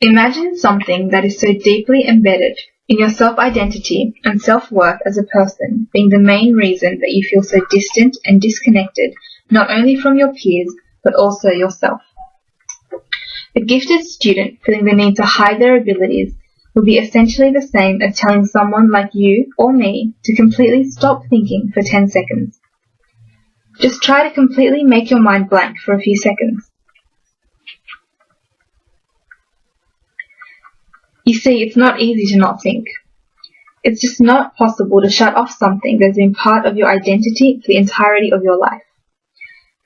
Imagine something that is so deeply embedded in your self-identity and self-worth as a person being the main reason that you feel so distant and disconnected not only from your peers but also yourself. A gifted student feeling the need to hide their abilities would be essentially the same as telling someone like you or me to completely stop thinking for 10 seconds. Just try to completely make your mind blank for a few seconds. You see, it's not easy to not think. It's just not possible to shut off something that's been part of your identity for the entirety of your life.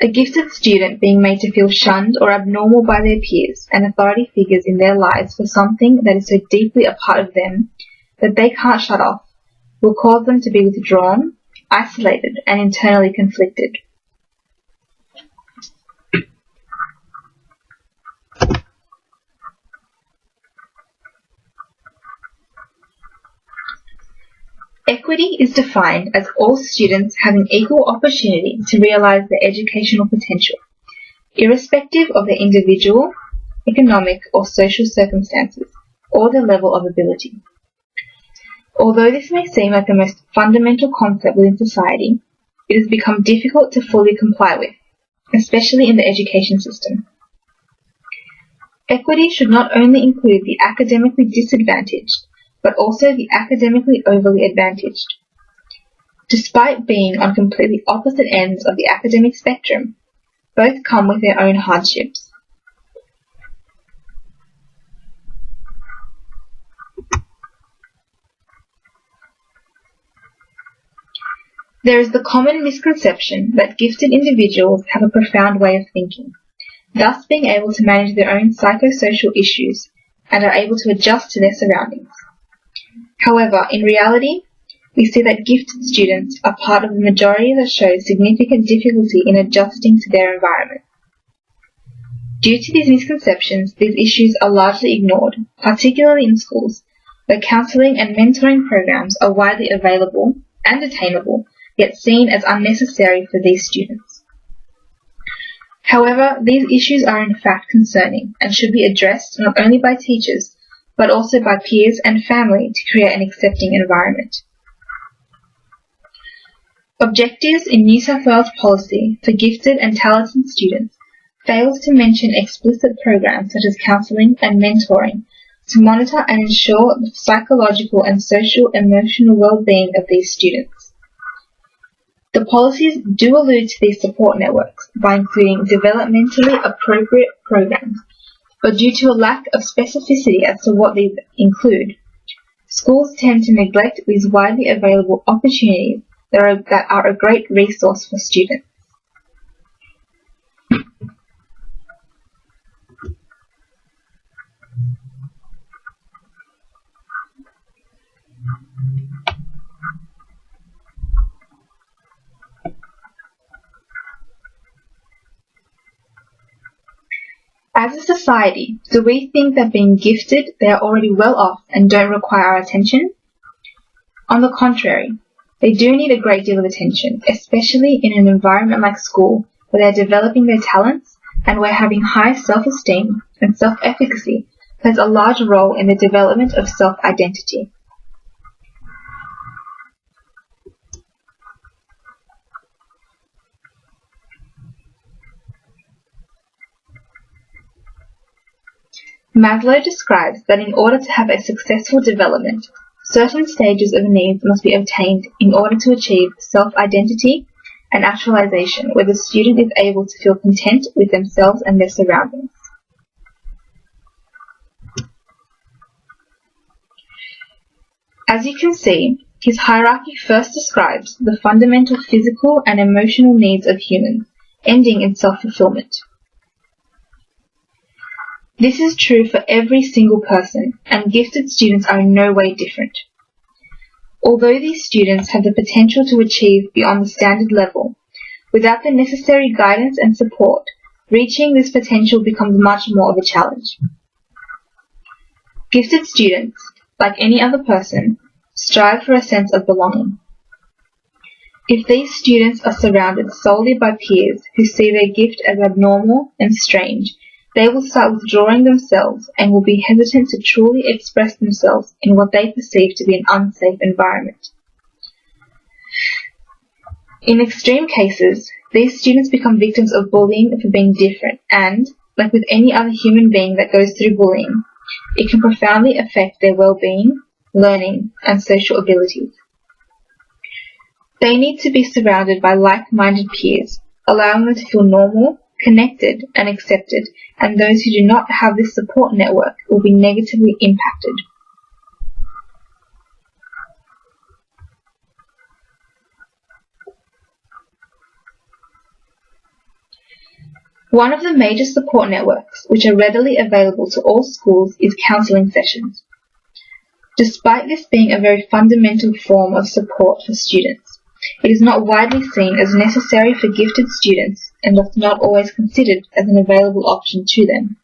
A gifted student being made to feel shunned or abnormal by their peers and authority figures in their lives for something that is so deeply a part of them that they can't shut off will cause them to be withdrawn, isolated, and internally conflicted. Equity is defined as all students having equal opportunity to realize their educational potential, irrespective of their individual, economic, or social circumstances, or their level of ability. Although this may seem like the most fundamental concept within society, it has become difficult to fully comply with, especially in the education system. Equity should not only include the academically disadvantaged, but also the academically overly advantaged. Despite being on completely opposite ends of the academic spectrum, both come with their own hardships. There is the common misconception that gifted individuals have a profound way of thinking, thus being able to manage their own psychosocial issues and are able to adjust to their surroundings. However, in reality, we see that gifted students are part of the majority that shows significant difficulty in adjusting to their environment. Due to these misconceptions, these issues are largely ignored, particularly in schools, where counselling and mentoring programs are widely available and attainable, yet seen as unnecessary for these students. However, these issues are in fact concerning and should be addressed not only by teachers, but also by peers and family to create an accepting environment. Objectives in New South Wales policy for gifted and talented students fails to mention explicit programs such as counselling and mentoring to monitor and ensure the psychological and social emotional well-being of these students. The policies do allude to these support networks by including developmentally appropriate programs, but due to a lack of specificity as to what these include, schools tend to neglect these widely available opportunities that are a great resource for students. As a society, do we think that being gifted, they are already well off and don't require our attention? On the contrary, they do need a great deal of attention, especially in an environment like school, where they are developing their talents and where having high self-esteem and self-efficacy plays a large role in the development of self-identity. Maslow describes that in order to have a successful development, certain stages of needs must be obtained in order to achieve self-identity and actualization, where the student is able to feel content with themselves and their surroundings. As you can see, his hierarchy first describes the fundamental physical and emotional needs of humans, ending in self-fulfillment. This is true for every single person, and gifted students are in no way different. Although these students have the potential to achieve beyond the standard level, without the necessary guidance and support, reaching this potential becomes much more of a challenge. Gifted students, like any other person, strive for a sense of belonging. If these students are surrounded solely by peers who see their gift as abnormal and strange, they will start withdrawing themselves and will be hesitant to truly express themselves in what they perceive to be an unsafe environment. In extreme cases, these students become victims of bullying for being different and, like with any other human being that goes through bullying, it can profoundly affect their well-being, learning, and social abilities. They need to be surrounded by like-minded peers, allowing them to feel normal, connected, and accepted, and those who do not have this support network will be negatively impacted. One of the major support networks which are readily available to all schools is counselling sessions. Despite this being a very fundamental form of support for students, it is not widely seen as necessary for gifted students and thus not always considered as an available option to them.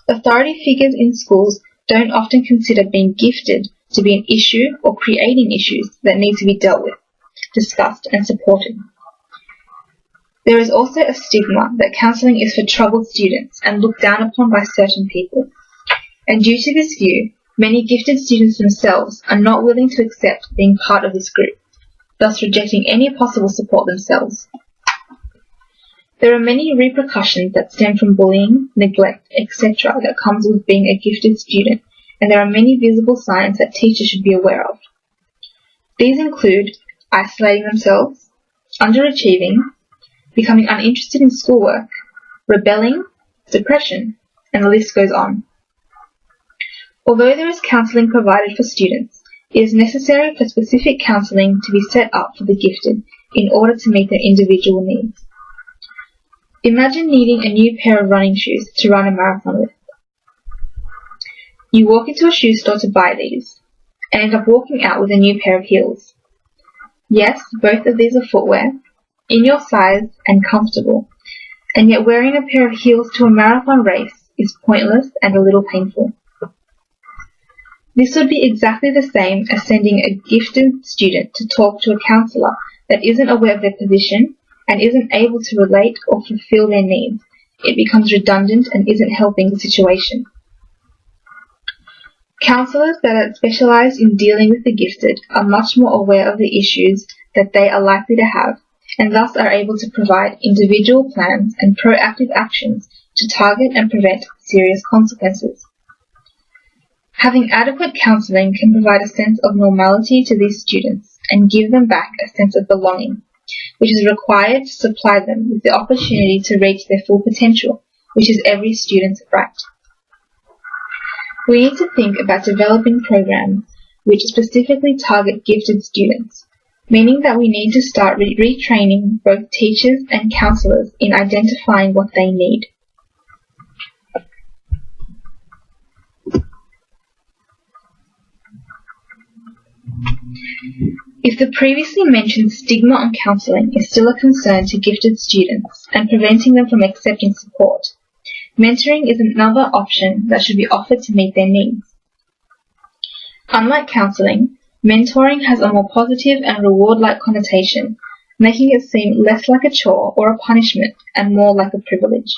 Authority figures in schools don't often consider being gifted to be an issue or creating issues that need to be dealt with, discussed, and supported. There is also a stigma that counselling is for troubled students and looked down upon by certain people, and due to this view, many gifted students themselves are not willing to accept being part of this group, thus rejecting any possible support themselves. There are many repercussions that stem from bullying, neglect, etc. that comes with being a gifted student, and there are many visible signs that teachers should be aware of. These include isolating themselves, underachieving, becoming uninterested in schoolwork, rebelling, depression, and the list goes on. Although there is counselling provided for students, it is necessary for specific counselling to be set up for the gifted in order to meet their individual needs. Imagine needing a new pair of running shoes to run a marathon with. You walk into a shoe store to buy these, and end up walking out with a new pair of heels. Yes, both of these are footwear, in your size and comfortable, and yet wearing a pair of heels to a marathon race is pointless and a little painful. This would be exactly the same as sending a gifted student to talk to a counsellor that isn't aware of their position and isn't able to relate or fulfill their needs. It becomes redundant and isn't helping the situation. Counsellors that are specialised in dealing with the gifted are much more aware of the issues that they are likely to have, and thus are able to provide individual plans and proactive actions to target and prevent serious consequences. Having adequate counselling can provide a sense of normality to these students and give them back a sense of belonging, which is required to supply them with the opportunity to reach their full potential, which is every student's right. We need to think about developing programs which specifically target gifted students, meaning that we need to start retraining both teachers and counsellors in identifying what they need. If the previously mentioned stigma on counselling is still a concern to gifted students and preventing them from accepting support, mentoring is another option that should be offered to meet their needs. Unlike counselling, mentoring has a more positive and reward-like connotation, making it seem less like a chore or a punishment and more like a privilege.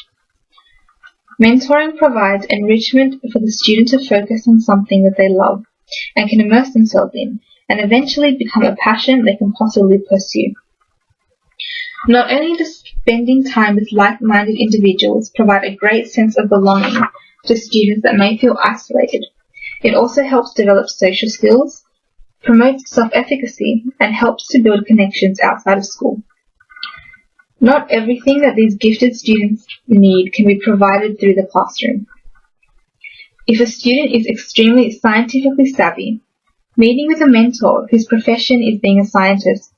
Mentoring provides enrichment for the student to focus on something that they love and can immerse themselves in, and eventually become a passion they can possibly pursue. Not only does spending time with like-minded individuals provide a great sense of belonging to students that may feel isolated, it also helps develop social skills, promotes self-efficacy, and helps to build connections outside of school. Not everything that these gifted students need can be provided through the classroom. If a student is extremely scientifically savvy, meeting with a mentor whose profession is being a scientist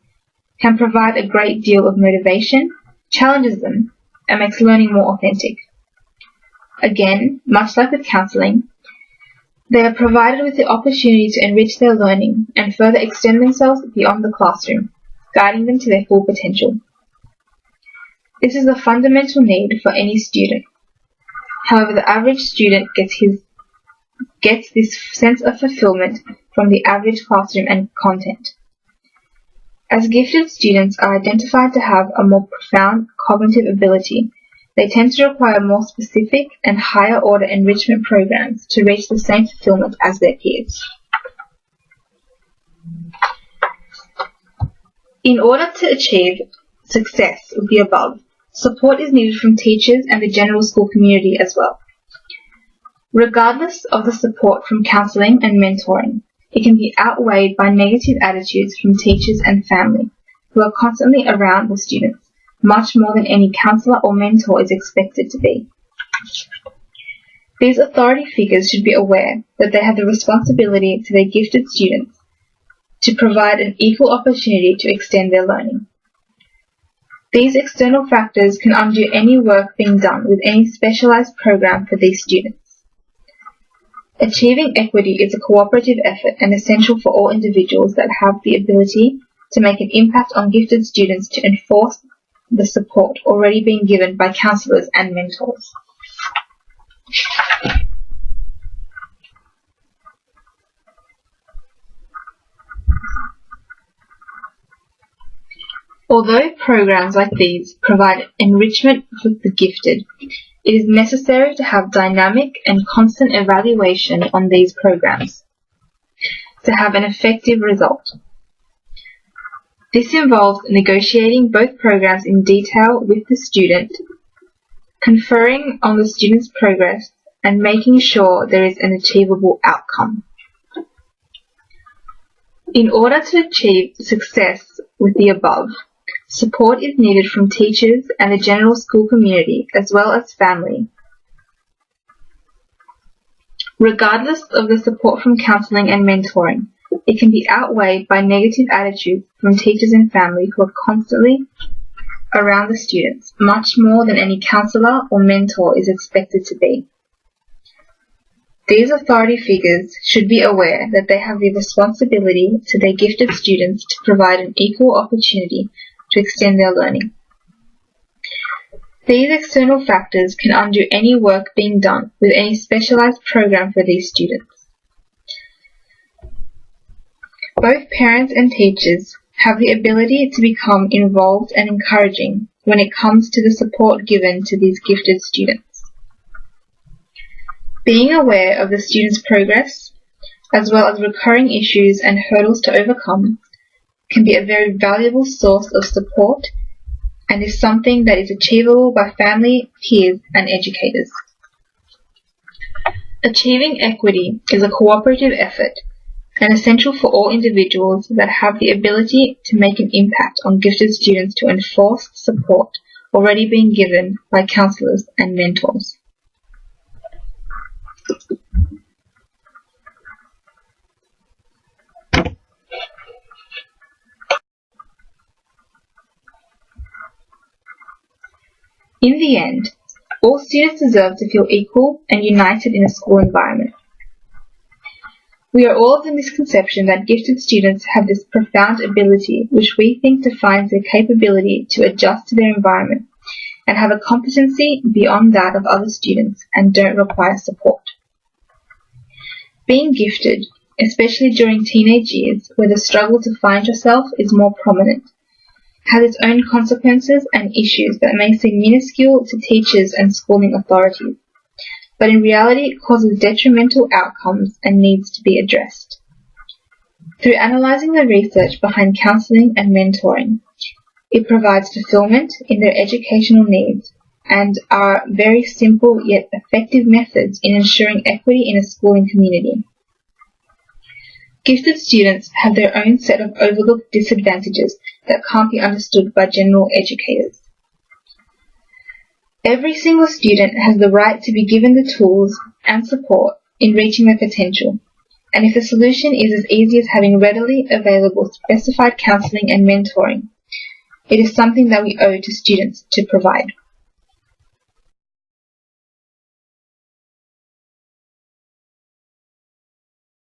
can provide a great deal of motivation, challenges them, and makes learning more authentic. Again, much like with counselling, they are provided with the opportunity to enrich their learning and further extend themselves beyond the classroom, guiding them to their full potential. This is a fundamental need for any student. However, the average student gets this sense of fulfillment from the average classroom and content. As gifted students are identified to have a more profound cognitive ability, they tend to require more specific and higher order enrichment programs to reach the same fulfillment as their peers. In order to achieve success with the above, support is needed from teachers and the general school community as well. Regardless of the support from counselling and mentoring, it can be outweighed by negative attitudes from teachers and family, who are constantly around the students, much more than any counsellor or mentor is expected to be. These authority figures should be aware that they have the responsibility to their gifted students to provide an equal opportunity to extend their learning. These external factors can undo any work being done with any specialised program for these students. Achieving equity is a cooperative effort and essential for all individuals that have the ability to make an impact on gifted students to enforce the support already being given by counsellors and mentors. Although programs like these provide enrichment for the gifted, it is necessary to have dynamic and constant evaluation on these programs to have an effective result. This involves negotiating both programs in detail with the student, conferring on the student's progress, and making sure there is an achievable outcome. In order to achieve success with the above, support is needed from teachers and the general school community as well as family. Regardless of the support from counselling and mentoring, it can be outweighed by negative attitudes from teachers and family who are constantly around the students, much more than any counsellor or mentor is expected to be. These authority figures should be aware that they have the responsibility to their gifted students to provide an equal opportunity to extend their learning. These external factors can undo any work being done with any specialised program for these students. Both parents and teachers have the ability to become involved and encouraging when it comes to the support given to these gifted students. Being aware of the student's progress, as well as recurring issues and hurdles to overcome, can be a very valuable source of support and is something that is achievable by family, peers, and educators. Achieving equity is a cooperative effort and essential for all individuals that have the ability to make an impact on gifted students to enforce support already being given by counsellors and mentors. In the end, all students deserve to feel equal and united in a school environment. We are all of the misconception that gifted students have this profound ability which we think defines their capability to adjust to their environment and have a competency beyond that of other students and don't require support. Being gifted, especially during teenage years where the struggle to find yourself is more prominent, has its own consequences and issues that may seem minuscule to teachers and schooling authorities, but in reality causes detrimental outcomes and needs to be addressed. Through analysing the research behind counselling and mentoring, it provides fulfilment in their educational needs and are very simple yet effective methods in ensuring equity in a schooling community. Gifted students have their own set of overlooked disadvantages that can't be understood by general educators. Every single student has the right to be given the tools and support in reaching their potential, and if the solution is as easy as having readily available specified counselling and mentoring, it is something that we owe to students to provide.